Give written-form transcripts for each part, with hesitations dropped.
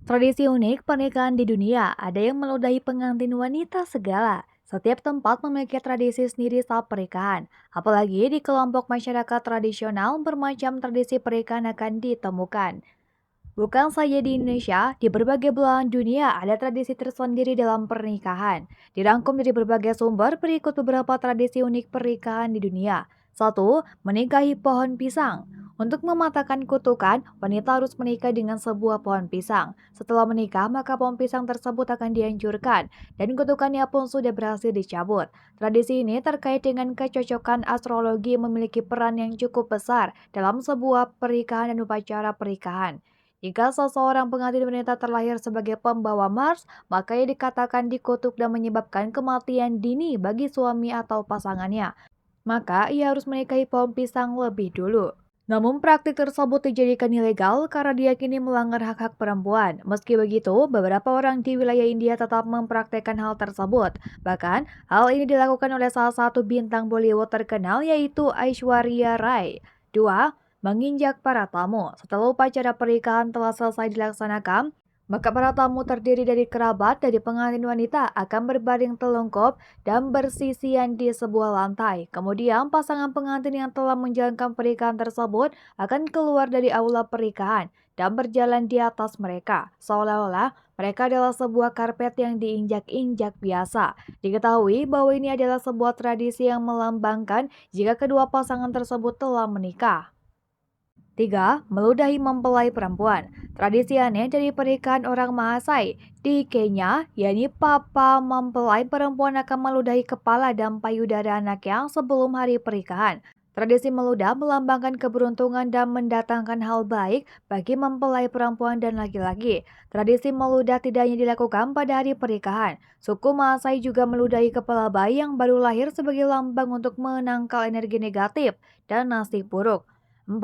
Tradisi unik pernikahan di dunia ada yang meludahi pengantin wanita segala. Setiap tempat memiliki tradisi sendiri saat pernikahan. Apalagi di kelompok masyarakat tradisional, bermacam tradisi pernikahan akan ditemukan. Bukan saja di Indonesia, di berbagai belahan dunia ada tradisi tersendiri dalam pernikahan. Dirangkum dari berbagai sumber, berikut beberapa tradisi unik pernikahan di dunia. Satu, menikahi pohon pisang. Untuk mematahkan kutukan, wanita harus menikah dengan sebuah pohon pisang. Setelah menikah, maka pohon pisang tersebut akan dihancurkan, dan kutukannya pun sudah berhasil dicabut. Tradisi ini terkait dengan kecocokan astrologi yang memiliki peran yang cukup besar dalam sebuah pernikahan dan upacara pernikahan. Jika seseorang pengantin wanita terlahir sebagai pembawa Mars, maka ia dikatakan dikutuk dan menyebabkan kematian dini bagi suami atau pasangannya. Maka ia harus menikahi pohon pisang lebih dulu. Namun praktik tersebut dijadikan ilegal karena diyakini melanggar hak-hak perempuan. Meski begitu, beberapa orang di wilayah India tetap mempraktekkan hal tersebut. Bahkan, hal ini dilakukan oleh salah satu bintang Bollywood terkenal yaitu Aishwarya Rai. Dua, menginjak para tamu. Setelah upacara pernikahan telah selesai dilaksanakan, maka para tamu terdiri dari kerabat dari pengantin wanita akan berbaring telungkup dan bersisian di sebuah lantai. Kemudian pasangan pengantin yang telah menjalankan pernikahan tersebut akan keluar dari aula pernikahan dan berjalan di atas mereka. Seolah-olah mereka adalah sebuah karpet yang diinjak-injak biasa. Diketahui bahwa ini adalah sebuah tradisi yang melambangkan jika kedua pasangan tersebut telah menikah. 3. Meludahi mempelai perempuan. Tradisi aneh dari pernikahan orang Maasai di Kenya, yakni papa mempelai perempuan akan meludahi kepala dan payudara anaknya sebelum hari pernikahan. Tradisi meludah melambangkan keberuntungan dan mendatangkan hal baik bagi mempelai perempuan dan laki-laki. Tradisi meludah tidak hanya dilakukan pada hari pernikahan. Suku Maasai juga meludahi kepala bayi yang baru lahir sebagai lambang untuk menangkal energi negatif dan nasib buruk. 4.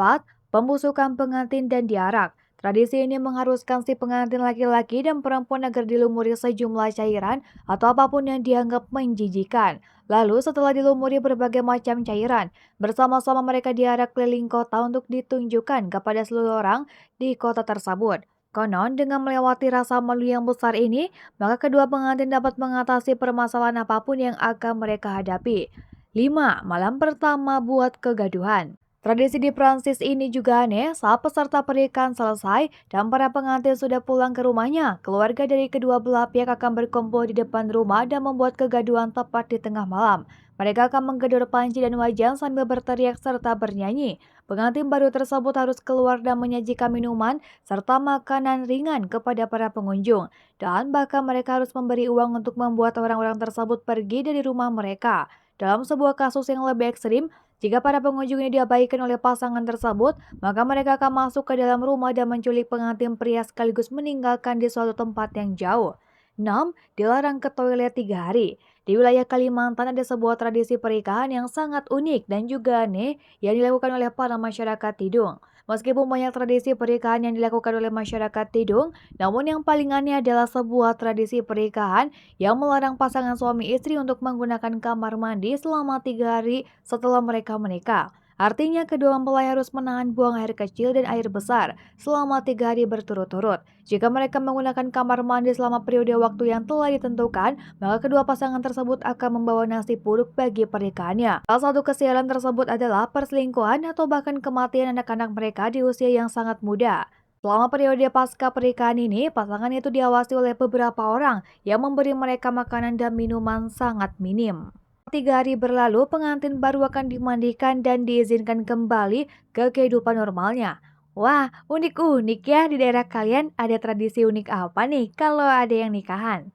Pembusukan pengantin dan diarak. Tradisi ini mengharuskan si pengantin laki-laki dan perempuan agar dilumuri sejumlah cairan atau apapun yang dianggap menjijikan. Lalu setelah dilumuri berbagai macam cairan, bersama-sama mereka diarak keliling kota untuk ditunjukkan kepada seluruh orang di kota tersebut. Konon, dengan melewati rasa malu yang besar ini, maka kedua pengantin dapat mengatasi permasalahan apapun yang akan mereka hadapi. 5. Malam pertama buat kegaduhan. Tradisi di Prancis ini juga aneh. Saat peserta pernikahan selesai dan para pengantin sudah pulang ke rumahnya, keluarga dari kedua belah pihak akan berkumpul di depan rumah dan membuat kegaduhan tepat di tengah malam. Mereka akan menggedor panci dan wajan sambil berteriak serta bernyanyi. Pengantin baru tersebut harus keluar dan menyajikan minuman serta makanan ringan kepada para pengunjung. Dan bahkan mereka harus memberi uang untuk membuat orang-orang tersebut pergi dari rumah mereka. Dalam sebuah kasus yang lebih ekstrim, jika para pengunjung ini diabaikan oleh pasangan tersebut, maka mereka akan masuk ke dalam rumah dan menculik pengantin pria sekaligus meninggalkan di suatu tempat yang jauh. 6. Dilarang ke toilet 3 hari. Di wilayah Kalimantan ada sebuah tradisi pernikahan yang sangat unik dan juga aneh yang dilakukan oleh para masyarakat Tidung. Meskipun banyak tradisi pernikahan yang dilakukan oleh masyarakat Tidung, namun yang paling aneh adalah sebuah tradisi pernikahan yang melarang pasangan suami istri untuk menggunakan kamar mandi selama 3 hari setelah mereka menikah. Artinya kedua mempelai harus menahan buang air kecil dan air besar selama 3 hari berturut-turut. Jika mereka menggunakan kamar mandi selama periode waktu yang telah ditentukan, maka kedua pasangan tersebut akan membawa nasib buruk bagi pernikahannya. Salah satu kesialan tersebut adalah perselingkuhan atau bahkan kematian anak-anak mereka di usia yang sangat muda. Selama periode pasca pernikahan ini, pasangan itu diawasi oleh beberapa orang yang memberi mereka makanan dan minuman sangat minim. 3 hari berlalu, pengantin baru akan dimandikan dan diizinkan kembali ke kehidupan normalnya. Wah, unik-unik ya di daerah kalian ada tradisi unik apa nih kalau ada yang nikahan?